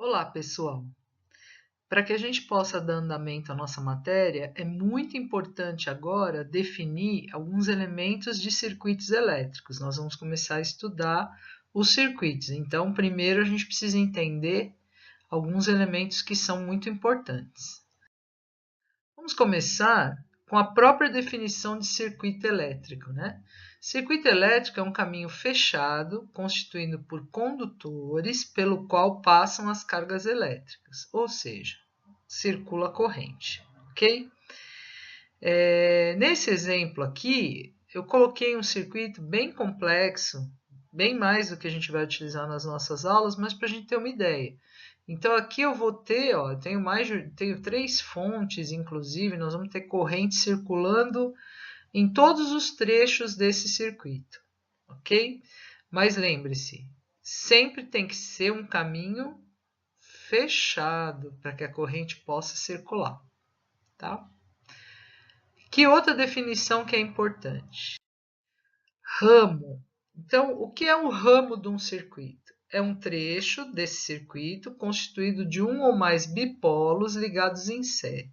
Olá, pessoal! Para que a gente possa dar andamento à nossa matéria, é muito importante agora definir alguns elementos de circuitos elétricos. Nós vamos começar a estudar os circuitos. Então, primeiro a gente precisa entender alguns elementos que são muito importantes. Vamos começar com a própria definição de circuito elétrico, né? Circuito elétrico é um caminho fechado, constituído por condutores, pelo qual passam as cargas elétricas, ou seja, circula a corrente, ok? Nesse exemplo aqui, eu coloquei um circuito bem complexo, bem mais do que a gente vai utilizar nas nossas aulas, mas para a gente ter uma ideia. Então aqui eu vou ter, ó, tenho 3 fontes, inclusive, nós vamos ter corrente circulando em todos os trechos desse circuito, ok? Mas lembre-se, sempre tem que ser um caminho fechado para que a corrente possa circular, tá? Que outra definição que é importante? Ramo. Então, o que é um ramo de um circuito? É um trecho desse circuito constituído de um ou mais bipolos ligados em série.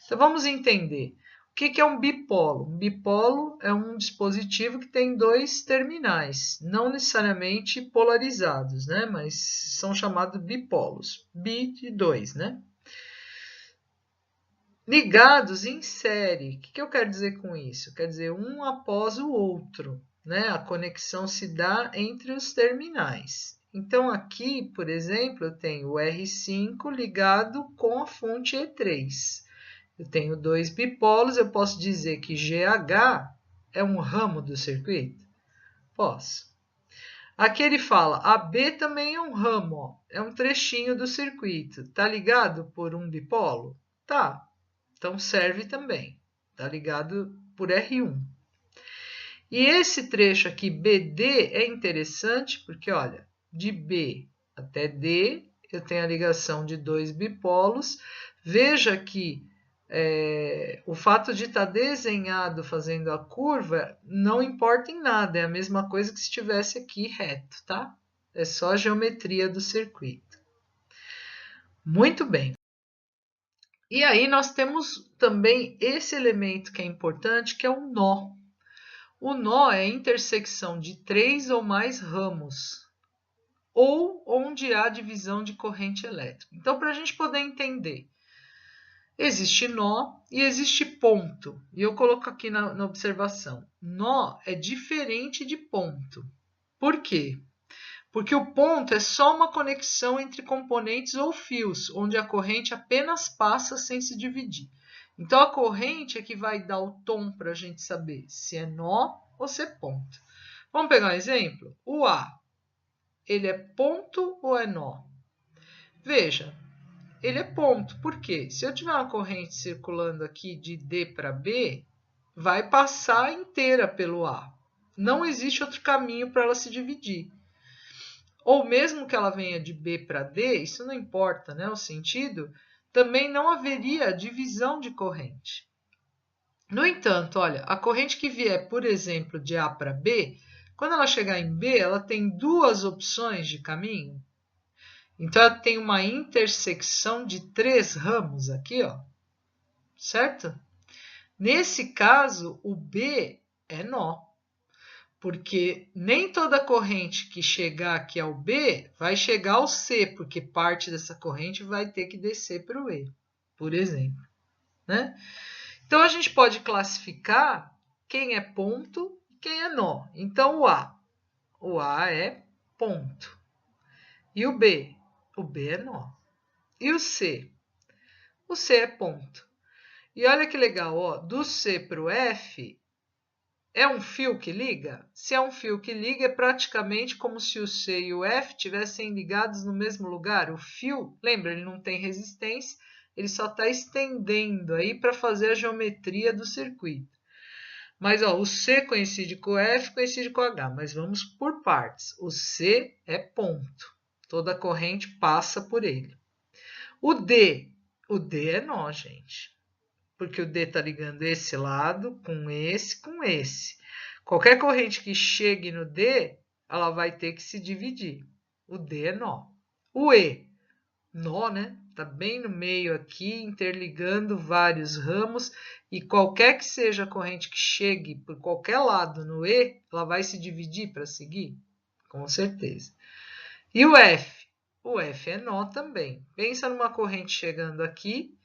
Então, vamos entender. O que é um bipolo? Um bipolo é um dispositivo que tem 2 terminais, não necessariamente polarizados, né? Mas são chamados bipolos. Bi de 2, né? Ligados em série. O que eu quero dizer com isso? Quer dizer, um após o outro, né? A conexão se dá entre os terminais. Então, aqui, por exemplo, eu tenho o R5 ligado com a fonte E3. Eu tenho 2 bipolos, eu posso dizer que GH é um ramo do circuito? Posso. Aqui ele fala, AB também é um ramo, ó, é um trechinho do circuito. Tá ligado por um bipolo? Tá. Então serve também. Tá ligado por R1. E esse trecho aqui, BD, é interessante porque, olha, de B até D, eu tenho a ligação de 2 bipolos. Veja que o fato de estar desenhado fazendo a curva não importa em nada, é a mesma coisa que se estivesse aqui reto, tá? É só a geometria do circuito. Muito bem. E aí nós temos também esse elemento que é importante, que é o nó. O nó é a intersecção de 3 ou mais ramos, ou onde há divisão de corrente elétrica. Então, para a gente poder entender, existe nó e existe ponto. E eu coloco aqui na observação. Nó é diferente de ponto. Por quê? Porque o ponto é só uma conexão entre componentes ou fios, onde a corrente apenas passa sem se dividir. Então, a corrente é que vai dar o tom para a gente saber se é nó ou se é ponto. Vamos pegar um exemplo? O A, ele é ponto ou é nó? Veja, ele é ponto. Por quê? Se eu tiver uma corrente circulando aqui de D para B, vai passar inteira pelo A. Não existe outro caminho para ela se dividir. Ou mesmo que ela venha de B para D, isso não importa, né? O sentido, também não haveria divisão de corrente. No entanto, olha, a corrente que vier, por exemplo, de A para B, quando ela chegar em B, ela tem 2 opções de caminho. Então, ela tem uma intersecção de 3 ramos aqui, ó, certo? Nesse caso, o B é nó, porque nem toda corrente que chegar aqui ao B vai chegar ao C, porque parte dessa corrente vai ter que descer para o E, por exemplo, né? Então, a gente pode classificar quem é ponto e quem é nó. Então, o A é ponto. E o B? O B é nó. E o C? O C é ponto. E olha que legal, ó, do C para o F, é um fio que liga? Se é um fio que liga, é praticamente como se o C e o F tivessem ligados no mesmo lugar. O fio, lembra, ele não tem resistência, ele só está estendendo aí para fazer a geometria do circuito. Mas ó, o C coincide com o F, coincide com o H, mas vamos por partes. O C é ponto, toda a corrente passa por ele. O D é nó, gente, porque o D está ligando esse lado com esse. Qualquer corrente que chegue no D, ela vai ter que se dividir. O D é nó. O E, nó, né? Está bem no meio aqui, interligando vários ramos, e qualquer que seja a corrente que chegue por qualquer lado no E, ela vai se dividir para seguir? Com certeza. E o F? O F é nó também. Pensa numa corrente chegando aqui,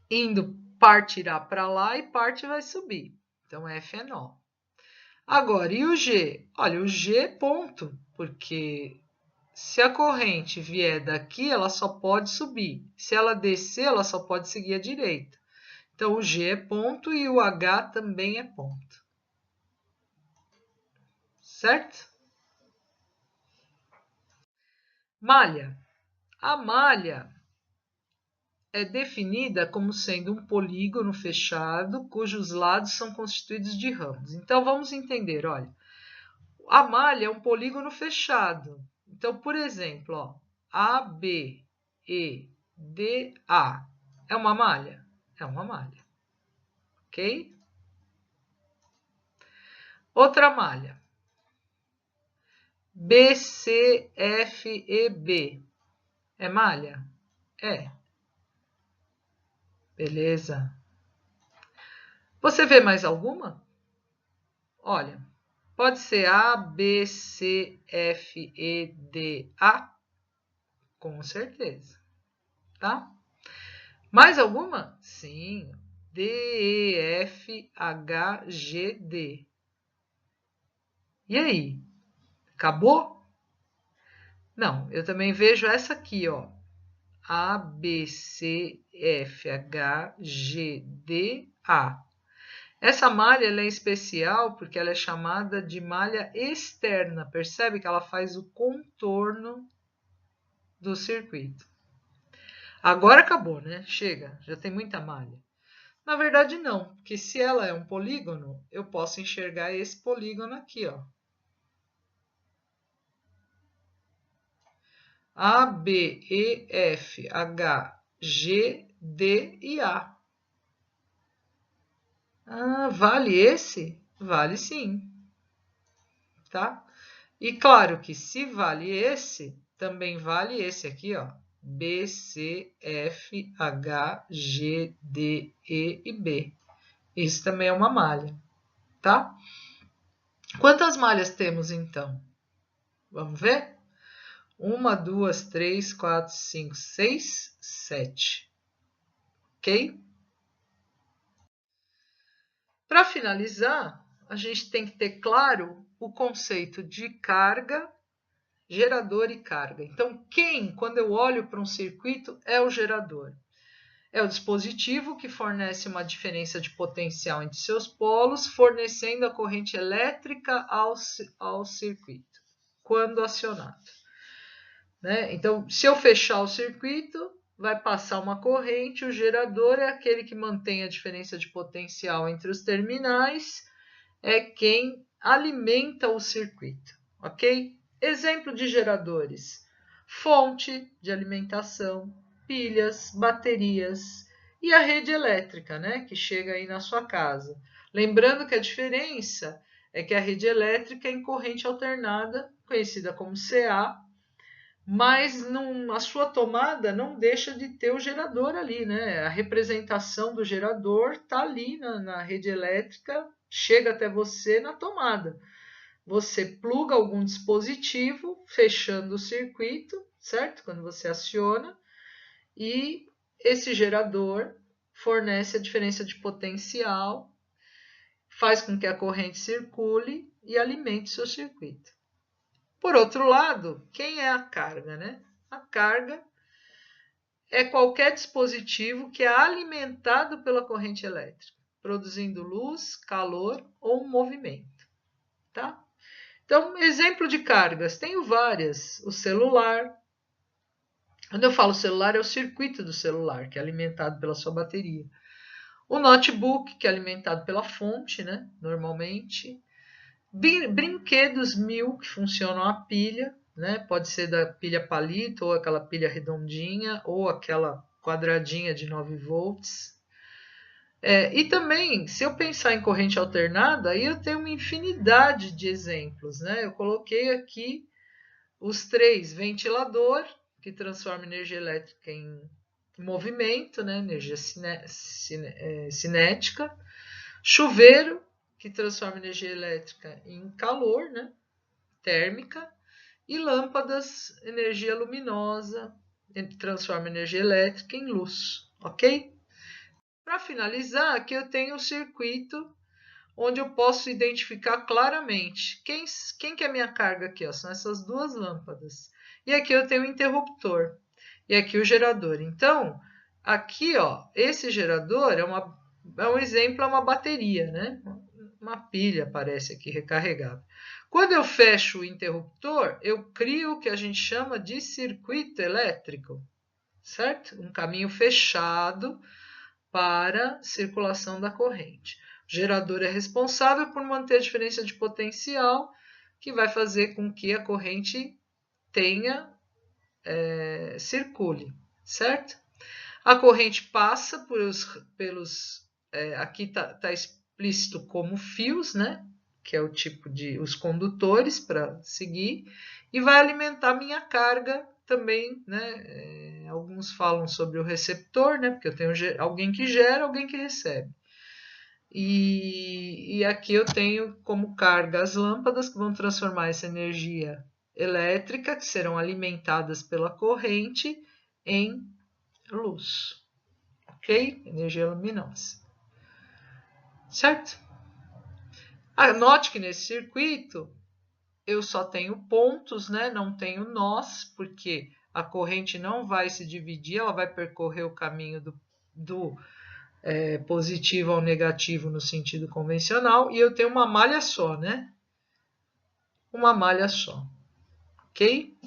indo, parte irá para lá e parte vai subir. Então, F é nó. Agora, e o G? Olha, o G é ponto, porque se a corrente vier daqui, ela só pode subir. Se ela descer, ela só pode seguir à direita. Então, o G é ponto e o H também é ponto. Certo? Malha. A malha é definida como sendo um polígono fechado, cujos lados são constituídos de ramos. Então, vamos entender, olha. A malha é um polígono fechado. Então, por exemplo, ó, A, B, E, D, A. É uma malha? É uma malha. Ok? Outra malha. B, C, F, E, B. É malha? É. Beleza. Você vê mais alguma? Olha, pode ser A, B, C, F, E, D, A? Com certeza. Tá? Mais alguma? Sim. D, E, F, H, G, D. E aí? Acabou? Não, eu também vejo essa aqui, ó. A, B, C, F, H, G, D, A. Essa malha ela é especial porque ela é chamada de malha externa. Percebe que ela faz o contorno do circuito. Agora acabou, né? Chega, já tem muita malha. Na verdade, não, porque se ela é um polígono, eu posso enxergar esse polígono aqui, ó. A, B, E, F, H, G, D e A. Ah, vale esse? Vale sim, tá? E claro que se vale esse, também vale esse aqui, ó. B, C, F, H, G, D, E e B. Isso também é uma malha, tá? Quantas malhas temos, então? Vamos ver? 1, 2, 3, 4, 5, 6, 7. Ok? Para finalizar, a gente tem que ter claro o conceito de carga, gerador e carga. Então, quem, quando eu olho para um circuito, é o gerador? É o dispositivo que fornece uma diferença de potencial entre seus polos, fornecendo a corrente elétrica ao circuito, quando acionado. Né? Então, se eu fechar o circuito, vai passar uma corrente, o gerador é aquele que mantém a diferença de potencial entre os terminais, é quem alimenta o circuito, ok? Exemplo de geradores: fonte de alimentação, pilhas, baterias e a rede elétrica, né, que chega aí na sua casa. Lembrando que a diferença é que a rede elétrica é em corrente alternada, conhecida como CA, mas a sua tomada não deixa de ter o gerador ali, né? A representação do gerador está ali na rede elétrica, chega até você na tomada. Você pluga algum dispositivo, fechando o circuito, certo? Quando você aciona, e esse gerador fornece a diferença de potencial, faz com que a corrente circule e alimente seu circuito. Por outro lado, quem é a carga, né? A carga é qualquer dispositivo que é alimentado pela corrente elétrica, produzindo luz, calor ou movimento, tá? Então, exemplo de cargas, tenho várias. O celular. Quando eu falo celular, é o circuito do celular, que é alimentado pela sua bateria. O notebook, que é alimentado pela fonte, né? Normalmente. Brinquedos 1000 que funcionam a pilha, né? Pode ser da pilha palito, ou aquela pilha redondinha, ou aquela quadradinha de 9 volts. E também, se eu pensar em corrente alternada, aí eu tenho uma infinidade de exemplos, né? Eu coloquei aqui os 3: ventilador, que transforma energia elétrica em movimento, né? Energia cinética. Chuveiro, que transforma energia elétrica em calor, né? Térmica. E lâmpadas, energia luminosa, transforma energia elétrica em luz, ok? Para finalizar, aqui eu tenho o circuito onde eu posso identificar claramente quem que é a minha carga aqui, ó, são essas duas lâmpadas. E aqui eu tenho o interruptor e aqui o gerador. Então, aqui, ó, esse gerador é um exemplo, é uma bateria, né? Uma pilha aparece aqui recarregável. Quando eu fecho o interruptor, eu crio o que a gente chama de circuito elétrico, certo? Um caminho fechado para circulação da corrente. O gerador é responsável por manter a diferença de potencial, que vai fazer com que a corrente circule, certo? A corrente passa pelos aqui está explícito como fios, né? Que é o tipo de os condutores para seguir, e vai alimentar minha carga também, né? Alguns falam sobre o receptor, né? Porque eu tenho alguém que gera, alguém que recebe. E aqui eu tenho como carga as lâmpadas que vão transformar essa energia elétrica, que serão alimentadas pela corrente, em luz, ok? Energia luminosa, certo? Note que nesse circuito eu só tenho pontos, né? Não tenho nós, porque a corrente não vai se dividir, ela vai percorrer o caminho do positivo ao negativo no sentido convencional, e eu tenho uma malha só, né? Uma malha só, ok?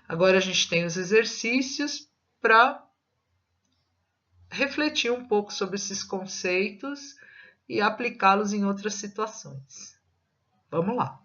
Agora a gente tem os exercícios para refletir um pouco sobre esses conceitos e aplicá-los em outras situações. Vamos lá.